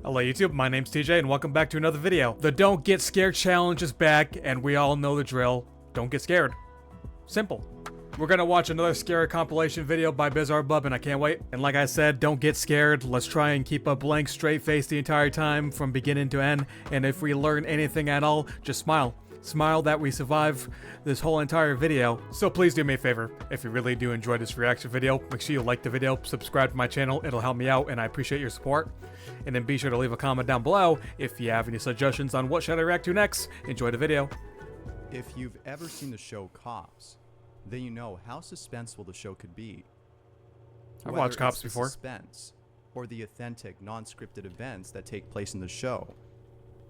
Hello YouTube, my name's TJ and welcome back to another video. The Don't Get Scared challenge is back and we all know the drill. Don't get scared. Simple. We're gonna watch another scary compilation video by BizarreBub and I can't wait. And like I said, don't get scared. Let's try and keep a blank straight face the entire time from beginning to end. And if we learn anything at all, just smile. Smile that we survive this whole entire video. So please do me a favor, if you really do enjoy this reaction video, make sure you like the video, subscribe to my channel, it'll help me out and I appreciate your support. And then be sure to leave a comment down below if you have any suggestions on what should I react to next. Enjoy the video. If you've ever seen the show Cops, then you know how suspenseful the show could be. I've watched Cops the before. Suspense or the authentic, non-scripted events that take place in the show.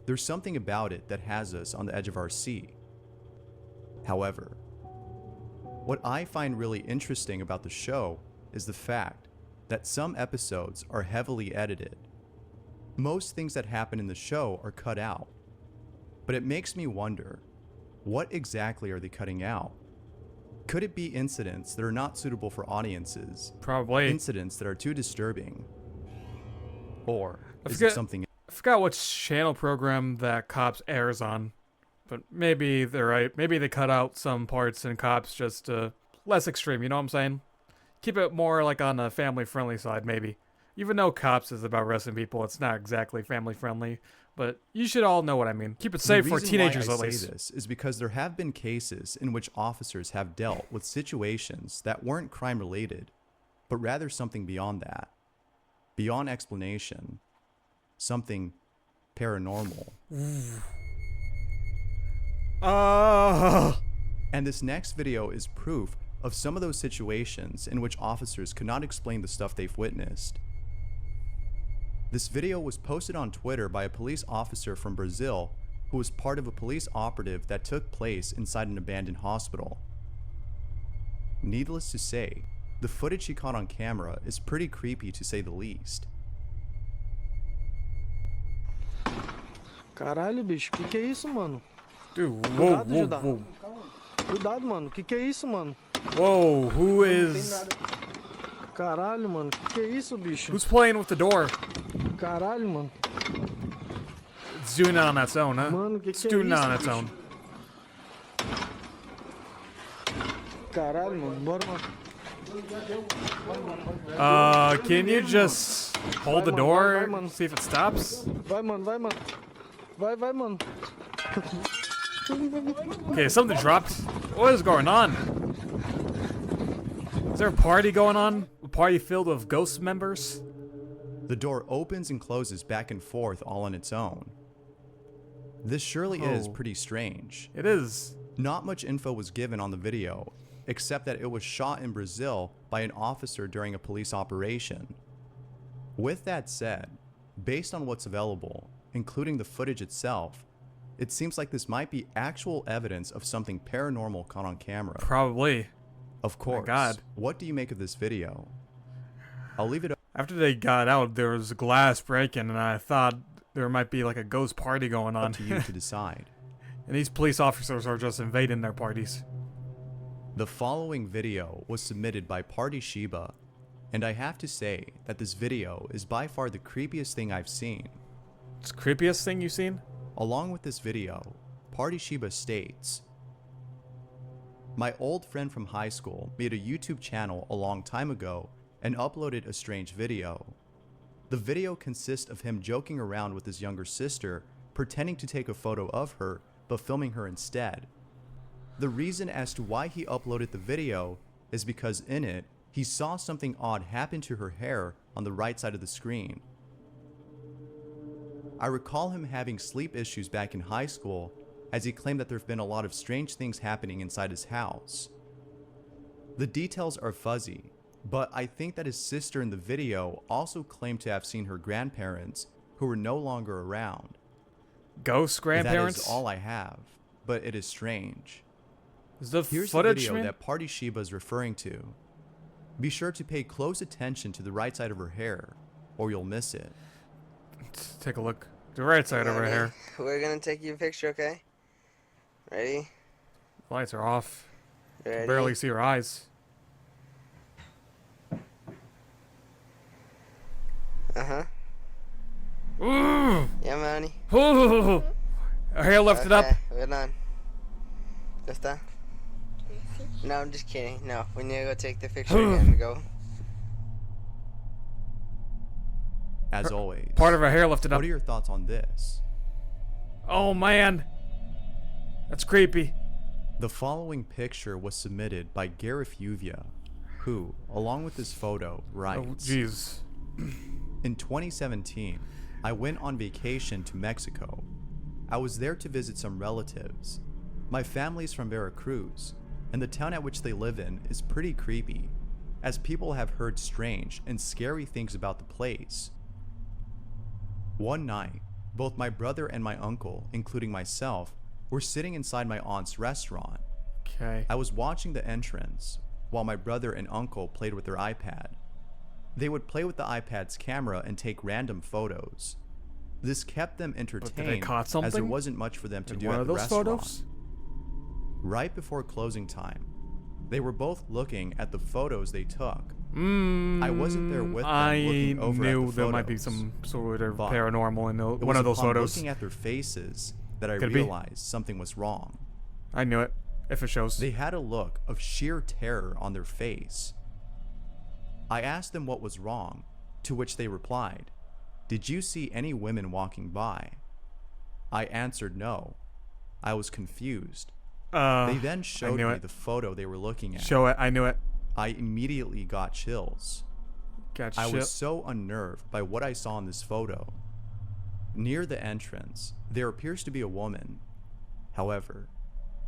There's something about it that has us on the edge of our seat. However, what I find really interesting about the show is the fact that some episodes are heavily edited. Most things that happen in the show are cut out. But it makes me wonder, what exactly are they cutting out? Could it be incidents that are not suitable for audiences? Probably. Incidents that are too disturbing? Or is it something else? I forgot which channel program that Cops airs on, but maybe they're right. Maybe they cut out some parts in Cops just less extreme, you know what I'm saying? Keep it more like on the family-friendly side, maybe. Even though Cops is about arresting people, it's not exactly family-friendly, but you should all know what I mean. Keep it safe for teenagers at least. The reason why I say this is because there have been cases in which officers have dealt with situations that weren't crime-related, but rather something beyond that. Beyond explanation. Something paranormal. And this next video is proof of some of those situations in which officers could not explain the stuff they've witnessed. This video was posted on Twitter by a police officer from Brazil who was part of a police operative that took place inside an abandoned hospital. Needless to say, the footage he caught on camera is pretty creepy to say the least. Caralho, bicho, que é isso, mano? Dude, whoa, whoa, whoa. Cuidado, mano, que é isso, mano? Whoa, who is... Caralho, mano, que é isso, bicho? Who's playing with the door? Caralho, mano. It's doing it on its own, huh? Mano, it's doing it on its own. Caralho, mano, bora, mano. Can you just hold the door, vai, see if it stops? Vai, mano, vai, mano. Vai, mano. Okay, something dropped. What is going on? Is there a party going on? A party filled with ghost members? The door opens and closes back and forth all on its own. This surely is pretty strange. It is. Not much info was given on the video, except that it was shot in Brazil by an officer during a police operation. With that said, based on what's available, including the footage itself, it seems like this might be actual evidence of something paranormal caught on camera. Probably. Of course. My God. What do you make of this video? I'll leave it up. After they got out, there was glass breaking, and I thought there might be like a ghost party going on. Up to you to decide. And these police officers are just invading their parties. The following video was submitted by Party Shiba, and I have to say that this video is by far the creepiest thing I've seen. It's the creepiest thing you've seen? Along with this video, Party Shiba states, "My old friend from high school made a YouTube channel a long time ago and uploaded a strange video. The video consists of him joking around with his younger sister, pretending to take a photo of her, but filming her instead. The reason as to why he uploaded the video is because in it, he saw something odd happen to her hair on the right side of the screen. I recall him having sleep issues back in high school, as he claimed that there have been a lot of strange things happening inside his house. The details are fuzzy, but I think that his sister in the video also claimed to have seen her grandparents, who were no longer around. Ghost grandparents? That is all I have, but it is strange. Is the Here's footage, the video man? that Party Shiba is referring to. Be sure to pay close attention to the right side of her hair, or you'll miss it." Let's take a look. The right side of her hair. We're gonna take you a picture, okay? Ready? Lights are off. Ready? Can barely see her eyes. Uh-huh. Ooh! Yeah, money. Her hair lifted up. We're done. Just that? No, I'm just kidding. No, we need to go take the picture again. Go. As always, Part of her hair lifted up. what are your thoughts on this? Oh man, that's creepy. The following picture was submitted by Gareth Uvia, who, along with this photo, Oh writes, jeez. In 2017, I went on vacation to Mexico. I was there to visit some relatives. My family's from Veracruz, and the town at which they live in is pretty creepy, as people have heard strange and scary things about the place. One night, both my brother and my uncle, including myself, were sitting inside my aunt's restaurant. Okay. I was watching the entrance while my brother and uncle played with their iPad. They would play with the iPad's camera and take random photos. This kept them entertained caught as there something wasn't much for them to in do one at of the those restaurant. photos? Right before closing time, they were both looking at the photos they took. I wasn't there with them looking over I at knew the there might be photos, some sort of but paranormal in It one was of those upon photos. looking at their faces that I Could it be? realized something was wrong. I knew it. If it shows. They had a look of sheer terror on their face. I asked them what was wrong, to which they replied, "Did you see any women walking by?" I answered no. I was confused. They then showed knew me it. the photo they were looking at. Show it. I knew it. I immediately got chills. Got I shit. was so unnerved by what I saw in this photo. Near the entrance, there appears to be a woman. However,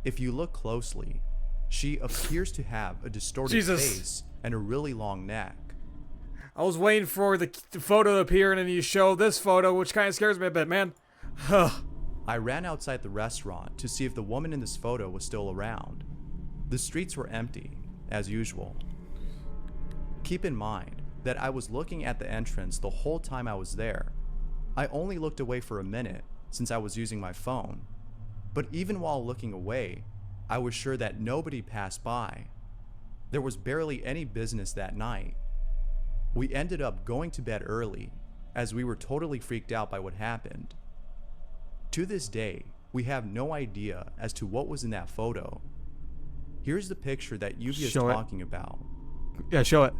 if you look closely, she appears to have a distorted Jesus. face and a really long neck. I was waiting for the photo to appear, and then you show this photo, which kind of scares me a bit, man. I ran outside the restaurant to see if the woman in this photo was still around. The streets were empty, as usual. Keep in mind that I was looking at the entrance the whole time I was there. I only looked away for a minute since I was using my phone. But even while looking away, I was sure that nobody passed by. There was barely any business that night. We ended up going to bed early, as we were totally freaked out by what happened. To this day, we have no idea as to what was in that photo. Here's the picture that Yuvi is Show it. talking about. Yeah, show it.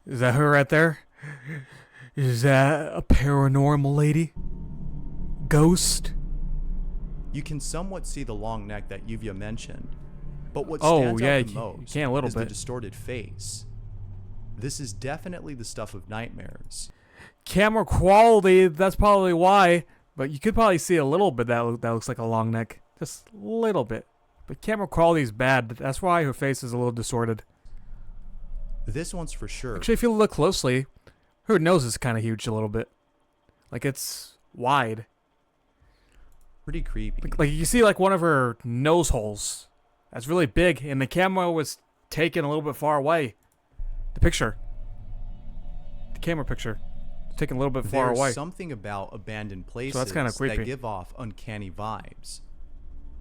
Is that her right there? Is that a paranormal lady? Ghost? You can somewhat see the long neck that Yuvia mentioned, but what Oh, stands yeah, out the you most can a little is the bit. distorted face. This is definitely the stuff of nightmares. Camera quality, that's probably why. But you could probably see a little bit that looks like a long neck. Just a little bit. But camera quality is bad. That's why her face is a little distorted. This one's for sure. Actually, if you look closely, her nose is kind of huge a little bit. Like it's wide. Pretty creepy. Like you see like one of her nose holes. That's really big. And the camera was taken a little bit far away. The picture. The camera picture. Taken a little bit far There's away. something about abandoned places that's kinda creepy. that give off uncanny vibes.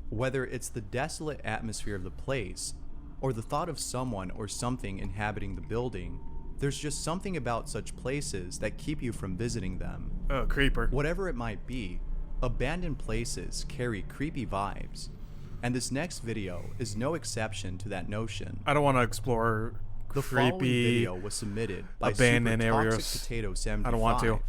Whether it's the desolate atmosphere of the place, or the thought of someone or something inhabiting the building, there's just something about such places that keep you from visiting them. Oh, creeper. Whatever it might be, abandoned places carry creepy vibes, and this next video is no exception to that notion. I don't want to explore The following creepy video was submitted by abandoned Super areas. Toxic Potato 75, I don't want to.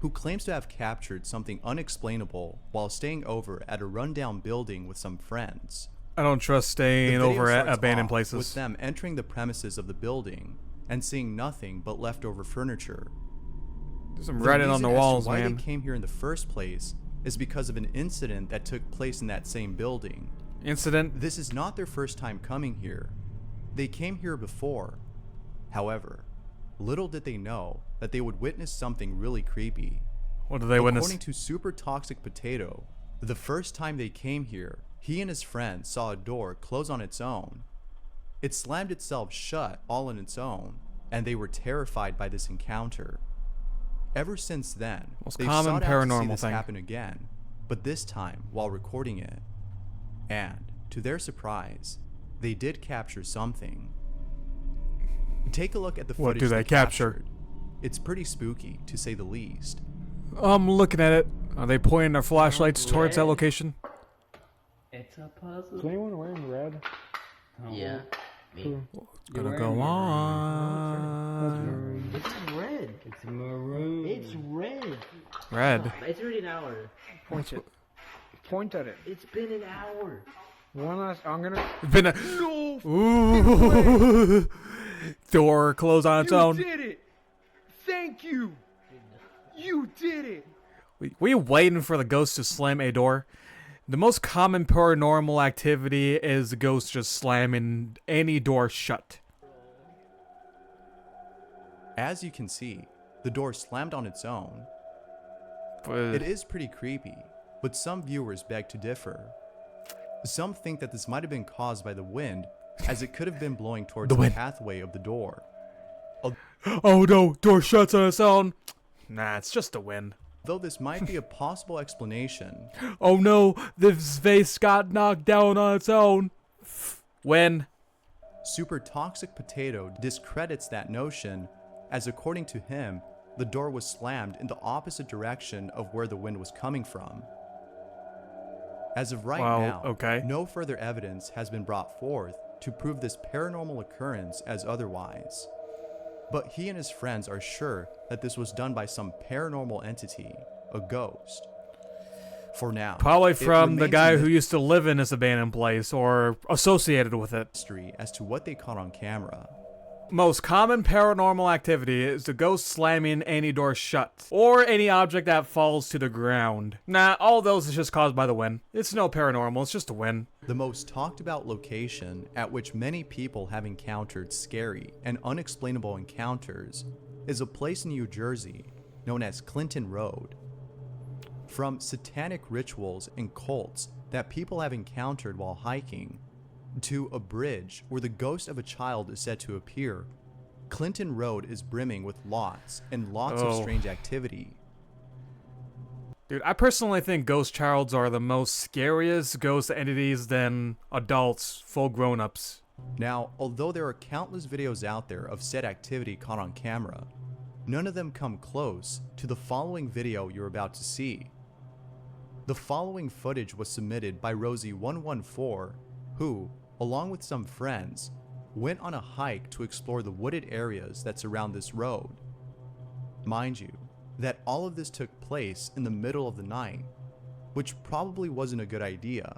who claims to have captured something unexplainable while staying over at a rundown building with some friends. I don't trust The staying video over at starts abandoned off places. with them entering the premises of the building and seeing nothing but leftover furniture. There's some The writing on reason the as to walls, why man. they came here in the first place is because of an incident that took place in that same building. Incident. This is not their first time coming here. They came here before. However, little did they know that they would witness something really creepy. What did they witness? According to Super Toxic Potato, the first time they came here, he and his friend saw a door close on its own. It slammed itself shut all on its own, and they were terrified by this encounter. Ever since then, Most they've common sought out to see paranormal this thing. happen again, but this time while recording it. And, to their surprise, they did capture something. Take a look at the What footage do they capture? captured. It's pretty spooky, to say the least. I'm looking at it. Are they pointing their flashlights towards that location? It's a puzzle. Is anyone wearing red? Yeah. Me. Gonna go on. It's red. It's maroon. It's red. Red. It's already an hour. Point it. Point at it. It's been an hour. I'm gonna. Been a Ooh. Door closed on its own. You did it! Thank you! You did it! We waiting for the ghost to slam a door. The most common paranormal activity is the ghost just slamming any door shut. As you can see, the door slammed on its own. But It is pretty creepy, but some viewers beg to differ. Some think that this might have been caused by the wind, as it could have been blowing towards the pathway of the door. oh no, door shuts on its own. Nah, it's just the wind. Though this might be a possible explanation, Oh no, this vase got knocked down on its own. When? Super Toxic Potato discredits that notion, as according to him, the door was slammed in the opposite direction of where the wind was coming from. As of right now, okay. no further evidence has been brought forth to prove this paranormal occurrence as otherwise. But he and his friends are sure that this was done by some paranormal entity, a ghost. For now, Probably it from the remains guy a who used to live in this abandoned place or associated with it. mystery as to what they caught on camera. Most common paranormal activity is the ghost slamming any door shut, or any object that falls to the ground. Nah, all those is just caused by the wind. It's no paranormal, it's just the wind. The most talked about location at which many people have encountered scary and unexplainable encounters is a place in New Jersey known as Clinton Road. From satanic rituals and cults that people have encountered while hiking, to a bridge where the ghost of a child is said to appear, Clinton Road is brimming with lots and lots of strange activity. Dude, I personally think ghost childs are the most scariest ghost entities than adults, full grown-ups. Now, although there are countless videos out there of said activity caught on camera, none of them come close to the following video you're about to see. The following footage was submitted by Rosie114, who, along with some friends, went on a hike to explore the wooded areas that surround this road. Mind you, that all of this took place in the middle of the night, which probably wasn't a good idea.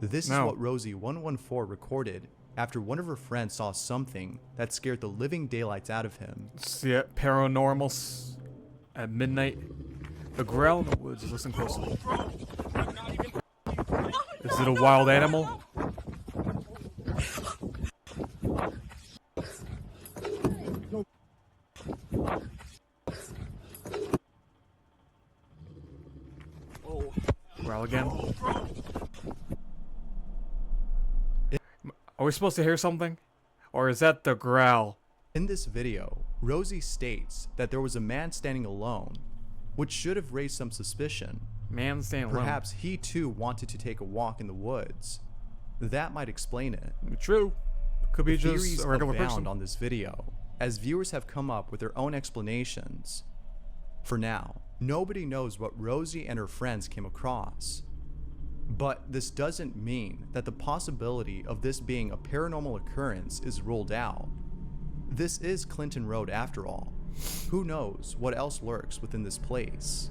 This is what Rosie114 recorded after one of her friends saw something that scared the living daylights out of him. See it, paranormals at midnight. The growl in the woods. Listen closely. Is it a wild animal? Growl again. Are we supposed to hear something? Or is that the growl? In this video, Rosie states that there was a man standing alone, which should have raised some suspicion. Man standing alone. Perhaps he too wanted to take a walk in the woods. That might explain it. True. Could be Theories just a regular abound person. on this video, as viewers have come up with their own explanations. For now, nobody knows what Rosie and her friends came across. But this doesn't mean that the possibility of this being a paranormal occurrence is ruled out. This is Clinton Road after all. Who knows what else lurks within this place?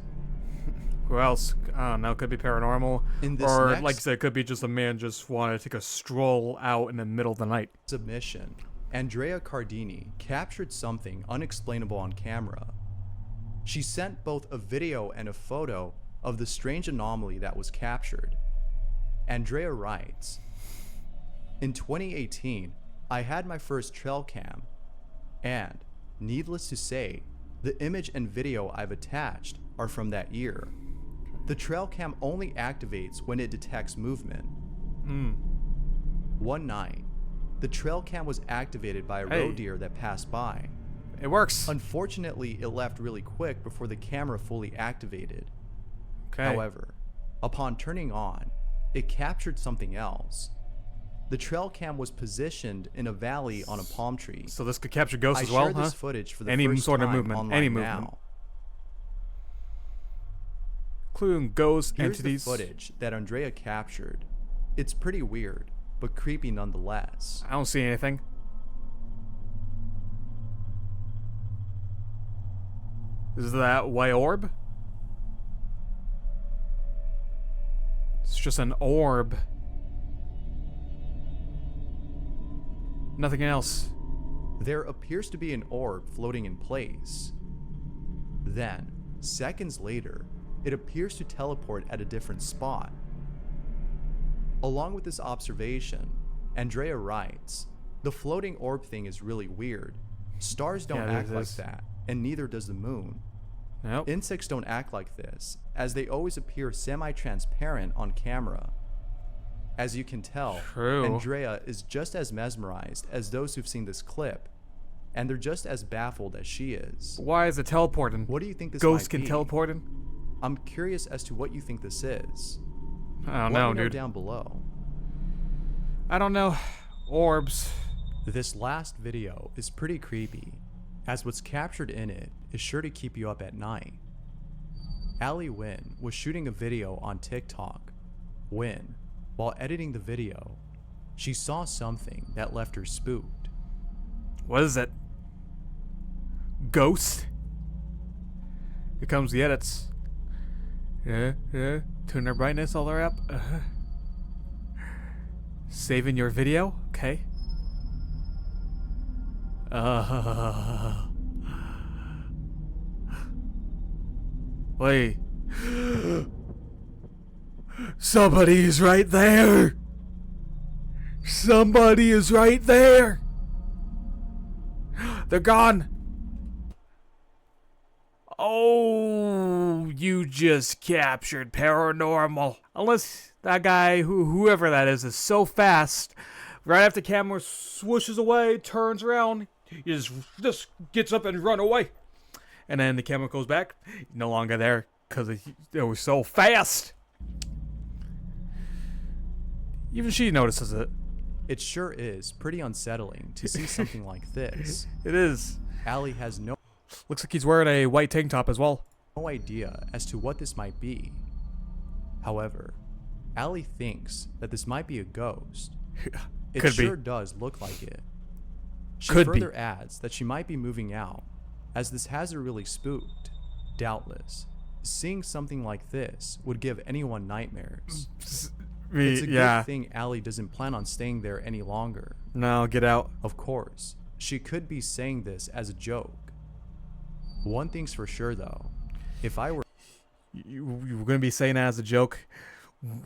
Who else? I don't know. Could be paranormal. In this Or, next like I said, could be just a man just wanted to take a stroll out in the middle of the night. submission, Andrea Cardini captured something unexplainable on camera. She sent both a video and a photo of the strange anomaly that was captured. Andrea writes, "In 2018, I had my first trail cam, and, needless to say, the image and video I've attached are from that year. The trail cam only activates when it detects movement. One night, the trail cam was activated by a roe deer that passed by. It works. Unfortunately, it left really quick before the camera fully activated. Okay. However, upon turning on, it captured something else. The trail cam was positioned in a valley on a palm tree. So this could capture ghosts I as well, shared huh? this footage for the Any first sort of time movement, online any now. movement. Including ghosts, Here's entities. the footage that Andrea captured. It's pretty weird, but creepy nonetheless. I don't see anything. Is that white orb? It's just an orb. Nothing else. There appears to be an orb floating in place. Then, seconds later, it appears to teleport at a different spot. Along with this observation, Andrea writes, "The floating orb thing is really weird. Stars don't Yeah, act it like is. that, and neither does the moon. Nope. Insects don't act like this, as they always appear semi-transparent on camera. As you can tell, True. Andrea is just as mesmerized as those who've seen this clip, and they're just as baffled as she is. Why is it teleporting? What do you think this Ghosts might can be? teleport in? I'm curious as to what you think this is. I don't Let know, me know dude. down below. I don't know. Orbs. This last video is pretty creepy, as what's captured in it is sure to keep you up at night. Ali Wynn was shooting a video on TikTok when, while editing the video, she saw something that left her spooked. What is it? Ghost? Here comes the edits. Yeah. Tune their brightness all the way up. Saving your video? Okay. Wait. Somebody is right there. Somebody is right there. They're gone. Oh, you just captured paranormal. Unless that guy, whoever that is so fast. Right after the camera swooshes away, turns around, he just gets up and run away. And then the camera goes back, no longer there because it was so fast. Even she notices it. It sure is pretty unsettling to see something like this. It is. Ali has no Looks like he's wearing a white tank top as well. idea as to what this might be. However, Ali thinks that this might be a ghost. It Could be. sure does look like it. She Could be. further adds that she might be moving out, as this has her really spooked. Doubtless, seeing something like this would give anyone nightmares. It's a good thing Ali doesn't plan on staying there any longer. No, get out. Of course, she could be saying this as a joke. One thing's for sure though, if I were You were going to be saying that as a joke.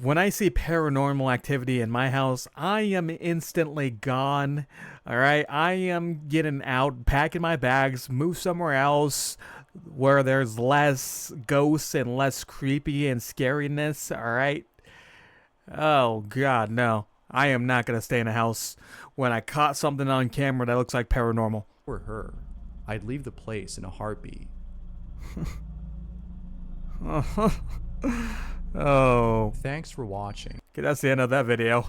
When I see paranormal activity in my house, I am instantly gone. All right, I am getting out, packing my bags, move somewhere else where there's less ghosts and less creepy and scariness. All right. Oh God, no! I am not going to stay in a house when I caught something on camera that looks like paranormal. her, I'd leave the place in a heartbeat. Oh. Thanks for watching. Okay, that's the end of that video.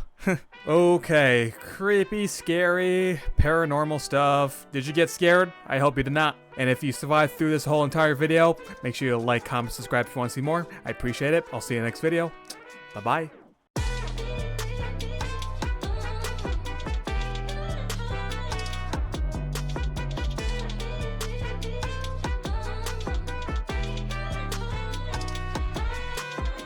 Okay, creepy, scary, paranormal stuff. Did you get scared? I hope you did not. And if you survived through this whole entire video, make sure you like, comment, subscribe if you want to see more. I appreciate it. I'll see you in the next video. Bye-bye.